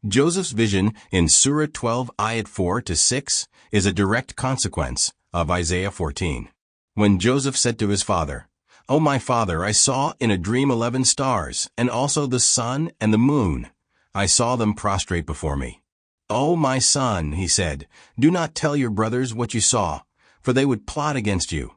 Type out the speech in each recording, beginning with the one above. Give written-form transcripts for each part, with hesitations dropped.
Joseph's vision in Surah 12 ayat 4 to 6 is a direct consequence of Isaiah 14. When Joseph said to his father, "O my father, I saw in a dream 11 stars, and also the sun and the moon. I saw them prostrate before me." "O my son," he said, "do not tell your brothers what you saw, for they would plot against you.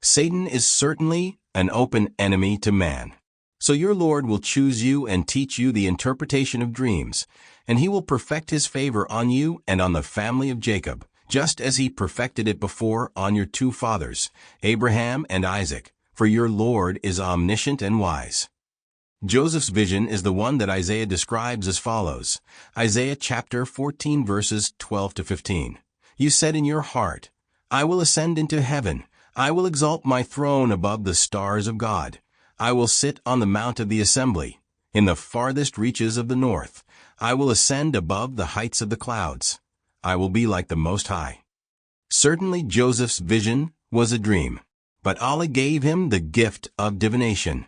Satan is certainly an open enemy to man. So your Lord will choose you and teach you the interpretation of dreams, and he will perfect his favor on you and on the family of Jacob, just as he perfected it before on your 2 fathers, Abraham and Isaac, for your Lord is omniscient and wise." Joseph's vision is the one that Isaiah describes as follows. Isaiah chapter 14 verses 12 to 15. "You said in your heart, I will ascend into heaven. I will exalt my throne above the stars of God. I will sit on the mount of the assembly, in the farthest reaches of the north. I will ascend above the heights of the clouds. I will be like the Most High." Certainly Joseph's vision was a dream, but Allah gave him the gift of divination.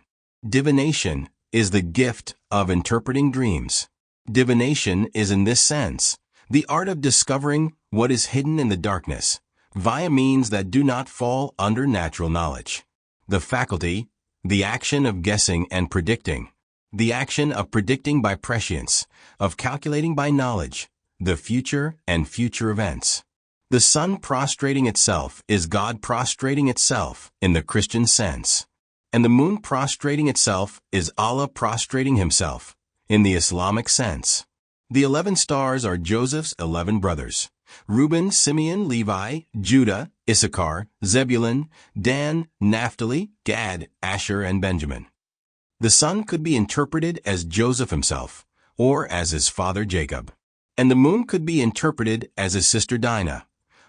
Divination is the gift of interpreting dreams. Divination is in this sense the art of discovering what is hidden in the darkness, via means that do not fall under natural knowledge. The faculty, the action of guessing and predicting, the action of predicting by prescience, of calculating by knowledge, the future and future events. The sun prostrating itself is God prostrating itself in the Christian sense, and the moon prostrating itself is Allah prostrating himself in the Islamic sense. The 11 stars are Joseph's 11 brothers: Reuben, Simeon, Levi, Judah, Issachar, Zebulun, Dan, Naphtali, Gad, Asher, and Benjamin. The sun could be interpreted as Joseph himself, or as his father Jacob, and the moon could be interpreted as his sister Dinah,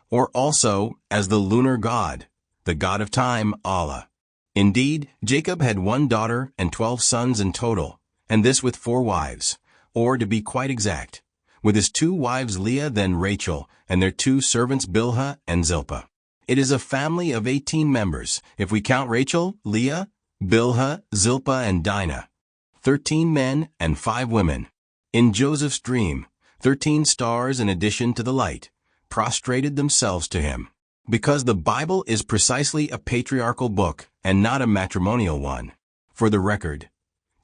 or also as the lunar god, the god of time, Allah. Indeed, Jacob had 1 daughter and 12 sons in total, and this with 4 wives, or to be quite exact, with his 2 wives Leah then Rachel, and their 2 servants Bilhah and Zilpah. It is a family of 18 members, if we count Rachel, Leah, Bilhah, Zilpah, and Dinah. 13 men and 5 women. In Joseph's dream, 13 stars in addition to the light prostrated themselves to him. Because the Bible is precisely a patriarchal book and not a matrimonial one. For the record,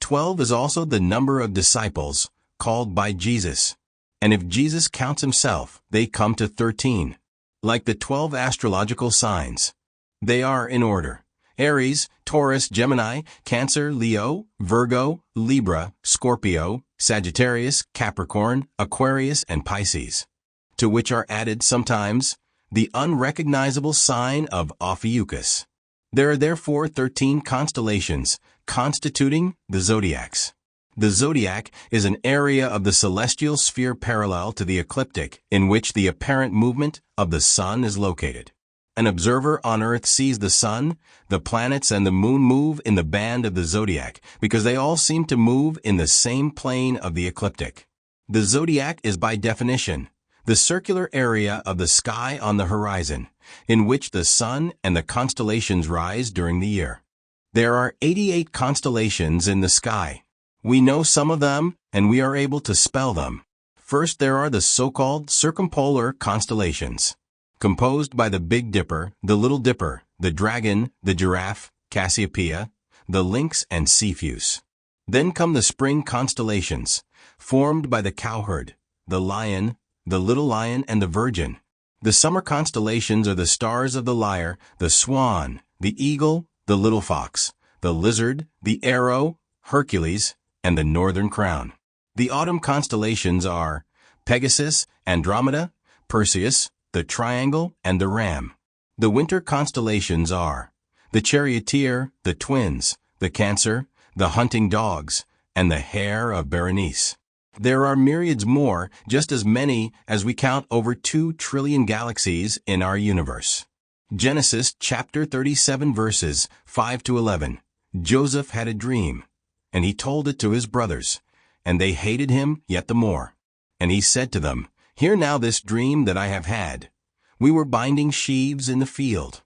12 is also the number of disciples called by Jesus. And if Jesus counts himself, they come to 13. Like the 12 astrological signs, they are in order: Aries, Taurus, Gemini, Cancer, Leo, Virgo, Libra, Scorpio, Sagittarius, Capricorn, Aquarius, and Pisces, to which are added sometimes the unrecognizable sign of Ophiuchus. There are therefore 13 constellations constituting the zodiacs. The zodiac is an area of the celestial sphere parallel to the ecliptic in which the apparent movement of the sun is located. An observer on Earth sees the sun, the planets, and the moon move in the band of the zodiac because they all seem to move in the same plane of the ecliptic. The zodiac is by definition the circular area of the sky on the horizon, in which the sun and the constellations rise during the year. There are 88 constellations in the sky. We know some of them, and we are able to spell them. First, there are the so-called circumpolar constellations, composed by the Big Dipper, the Little Dipper, the Dragon, the Giraffe, Cassiopeia, the Lynx, and Cepheus. Then come the spring constellations, formed by the Cowherd, the Lion, the Little Lion, and the Virgin. The summer constellations are the stars of the Lyre, the Swan, the Eagle, the Little Fox, the Lizard, the Arrow, Hercules, and the Northern Crown. The autumn constellations are Pegasus, Andromeda, Perseus, the Triangle, and the Ram. The winter constellations are the Charioteer, the Twins, the Cancer, the Hunting Dogs, and the Hare of Berenice. There are myriads more, just as many as we count over 2 trillion galaxies in our universe. Genesis chapter 37 verses 5 to 11. Joseph had a dream, and he told it to his brothers, and they hated him yet the more. And he said to them, "Hear now this dream that I have had. We were binding sheaves in the field.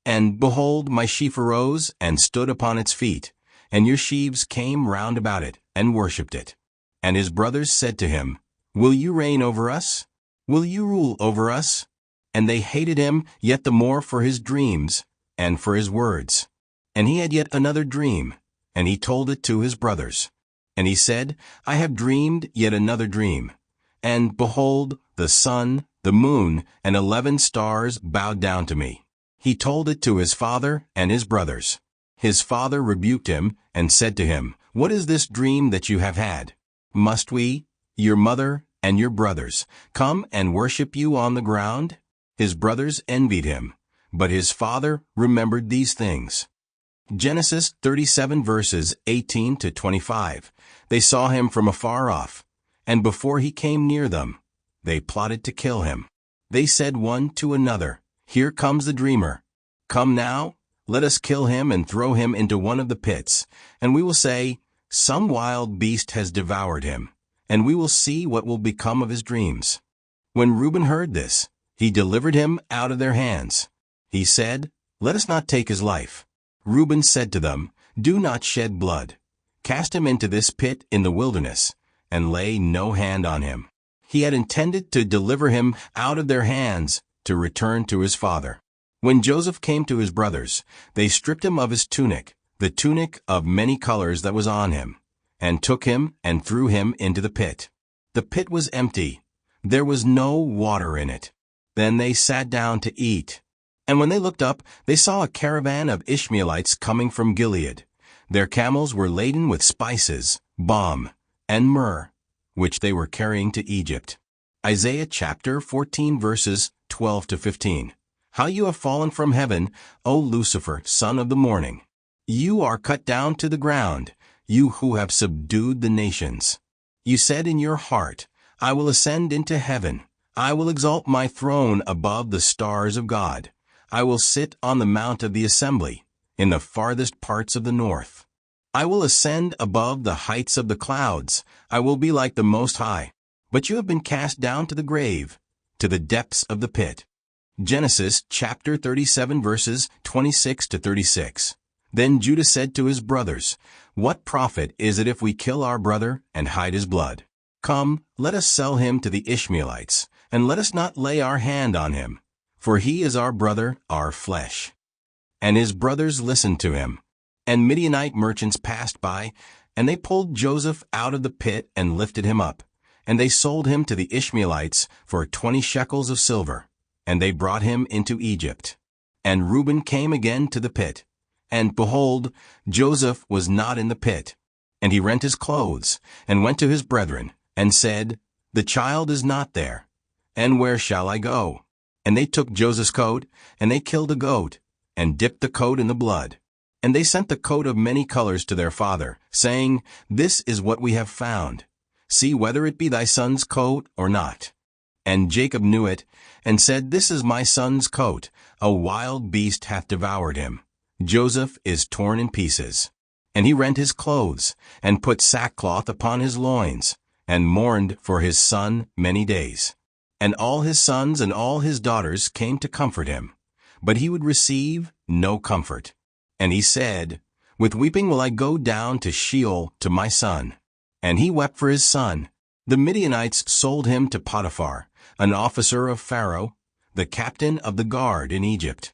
And behold, my sheaf arose and stood upon its feet, and your sheaves came round about it and worshipped it." And his brothers said to him, Will you reign over us? Will you rule over us? And they hated him yet the more for his dreams and for his words. And he had yet another dream, and he told it to his brothers. And he said, I have dreamed yet another dream. And behold, the sun, the moon, and 11 stars bowed down to me. He told it to his father and his brothers. His father rebuked him and said to him, What is this dream that you have had? Must we, your mother and your brothers, come and worship you on the ground? His brothers envied him, but his father remembered these things. Genesis 37 verses 18 to 25. They saw him from afar off, and before he came near them, they plotted to kill him. They said one to another, Here comes the dreamer. Come now, let us kill him and throw him into one of the pits, and we will say, Some wild beast has devoured him, and we will see what will become of his dreams. When Reuben heard this, he delivered him out of their hands. He said, Let us not take his life. Reuben said to them, Do not shed blood. Cast him into this pit in the wilderness, and lay no hand on him. He had intended to deliver him out of their hands to return to his father. When Joseph came to his brothers, they stripped him of his tunic, the tunic of many colors that was on him, and took him and threw him into the pit. The pit was empty. There was no water in it. Then they sat down to eat. And when they looked up, they saw a caravan of Ishmaelites coming from Gilead. Their camels were laden with spices, balm, and myrrh, which they were carrying to Egypt. Isaiah chapter 14 verses 12 to 15. How you have fallen from heaven, O Lucifer, son of the morning! You are cut down to the ground, you who have subdued the nations. You said in your heart, I will ascend into heaven. I will exalt my throne above the stars of God. I will sit on the mount of the assembly, in the farthest parts of the north. I will ascend above the heights of the clouds. I will be like the Most High. But you have been cast down to the grave, to the depths of the pit. Genesis chapter 37 verses 26 to 36. Then Judah said to his brothers, What profit is it if we kill our brother and hide his blood? Come, let us sell him to the Ishmaelites, and let us not lay our hand on him, for he is our brother, our flesh. And his brothers listened to him. And Midianite merchants passed by, and they pulled Joseph out of the pit and lifted him up. And they sold him to the Ishmaelites for 20 shekels of silver, and they brought him into Egypt. And Reuben came again to the pit. And behold, Joseph was not in the pit. And he rent his clothes, and went to his brethren, and said, The child is not there. And where shall I go? And they took Joseph's coat, and they killed a goat, and dipped the coat in the blood. And they sent the coat of many colors to their father, saying, This is what we have found. See whether it be thy son's coat or not. And Jacob knew it, and said, This is my son's coat. A wild beast hath devoured him. Joseph is torn in pieces. And he rent his clothes, and put sackcloth upon his loins, and mourned for his son many days. And all his sons and all his daughters came to comfort him. But he would receive no comfort. And he said, With weeping will I go down to Sheol to my son. And he wept for his son. The Midianites sold him to Potiphar, an officer of Pharaoh, the captain of the guard in Egypt.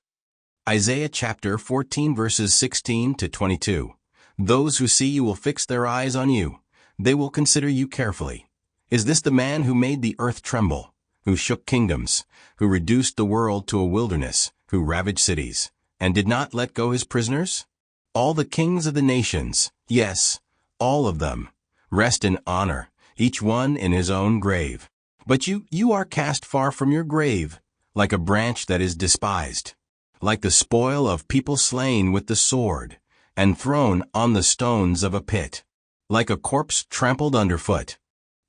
Isaiah chapter 14 verses 16 to 22. Those who see you will fix their eyes on you. They will consider you carefully. Is this the man who made the earth tremble, who shook kingdoms, who reduced the world to a wilderness, who ravaged cities, and did not let go his prisoners? All the kings of the nations, yes, all of them, rest in honor, each one in his own grave. But you are cast far from your grave, like a branch that is despised, like the spoil of people slain with the sword, and thrown on the stones of a pit, like a corpse trampled underfoot.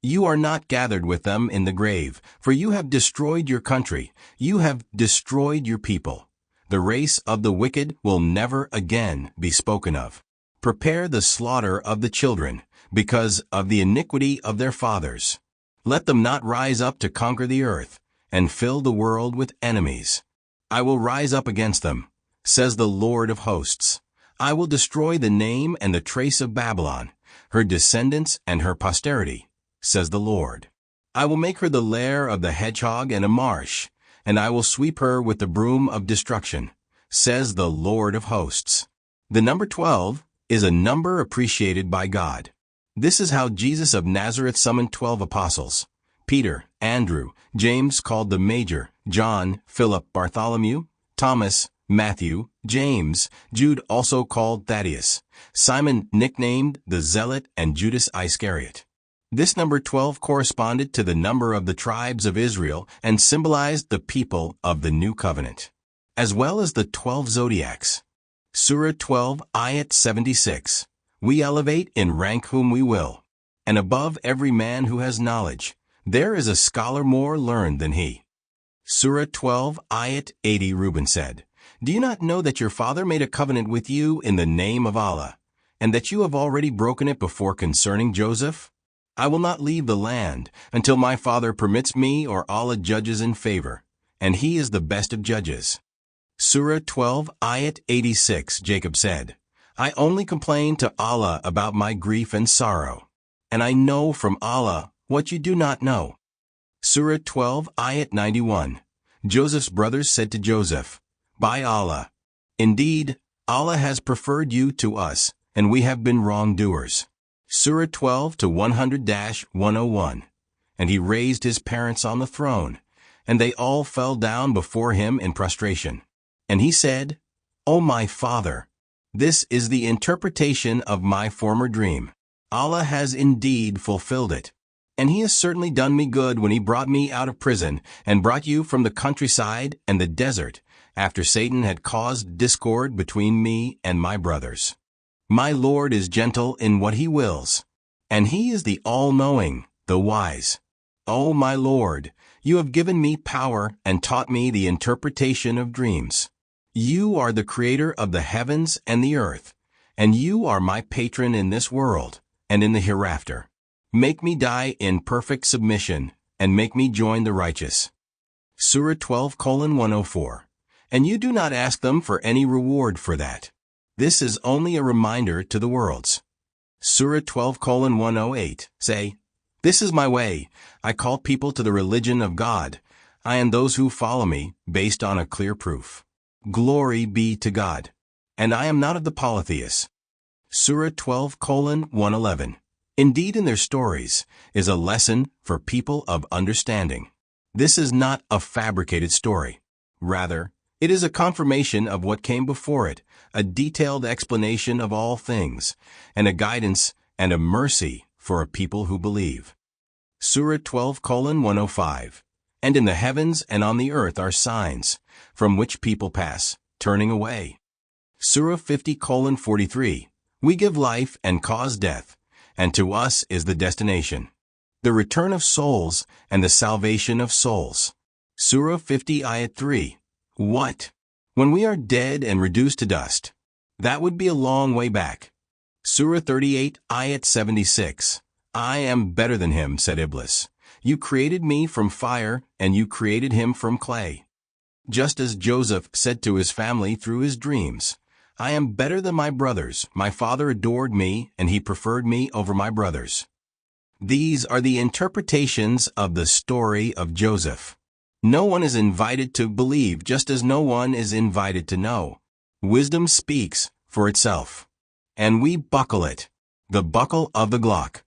You are not gathered with them in the grave, for you have destroyed your country, you have destroyed your people. The race of the wicked will never again be spoken of. Prepare the slaughter of the children, because of the iniquity of their fathers. Let them not rise up to conquer the earth, and fill the world with enemies. I will rise up against them, says the Lord of hosts. I will destroy the name and the trace of Babylon, her descendants and her posterity, says the Lord. I will make her the lair of the hedgehog and a marsh, and I will sweep her with the broom of destruction, says the Lord of hosts. The number 12 is a number appreciated by God. This is how Jesus of Nazareth summoned 12 apostles: Peter, Andrew, James called the Major, John, Philip, Bartholomew, Thomas, Matthew, James, Jude also called Thaddeus, Simon nicknamed the Zealot, and Judas Iscariot. This number 12 corresponded to the number of the tribes of Israel and symbolized the people of the New Covenant, as well as the 12 zodiacs. Surah 12, Ayat 76. We elevate in rank whom we will, and above every man who has knowledge, there is a scholar more learned than he. Surah 12, Ayat 80. Reuben said, Do you not know that your father made a covenant with you in the name of Allah, and that you have already broken it before concerning Joseph? I will not leave the land until my father permits me or Allah judges in favor, and he is the best of judges. Surah 12, Ayat 86. Jacob said, I only complain to Allah about my grief and sorrow, and I know from Allah what you do not know. Surah 12, Ayat 91. Joseph's brothers said to Joseph, By Allah, indeed, Allah has preferred you to us, and we have been wrongdoers. Surah 12 to 100-101. And he raised his parents on the throne, and they all fell down before him in prostration. And he said, O my father, this is the interpretation of my former dream. Allah has indeed fulfilled it. And he has certainly done me good when he brought me out of prison and brought you from the countryside and the desert, after Satan had caused discord between me and my brothers. My Lord is gentle in what he wills, and he is the all-knowing, the wise. O my Lord, you have given me power and taught me the interpretation of dreams. You are the creator of the heavens and the earth, and you are my patron in this world and in the hereafter. Make me die in perfect submission, and make me join the righteous. Surah 12:104. And you do not ask them for any reward for that. This is only a reminder to the worlds. Surah 12:108. Say, This is my way. I call people to the religion of God. I and those who follow me, based on a clear proof. Glory be to God. And I am not of the polytheists. Surah 12:111. Indeed, in their stories is a lesson for people of understanding. This is not a fabricated story. Rather, it is a confirmation of what came before it, a detailed explanation of all things, and a guidance and a mercy for a people who believe. Surah 12:105. And in the heavens and on the earth are signs, from which people pass, turning away. Surah 50:43. We give life and cause death, and to us is the destination, the return of souls and the salvation of souls. Surah 50, Ayat 3. What? When we are dead and reduced to dust? That would be a long way back. Surah 38, Ayat 76. I am better than him, said Iblis. You created me from fire, and you created him from clay. Just as Joseph said to his family through his dreams, I am better than my brothers. My father adored me, and he preferred me over my brothers. These are the interpretations of the story of Joseph. No one is invited to believe, just as no one is invited to know. Wisdom speaks for itself. And we buckle it, the buckle of the Glock.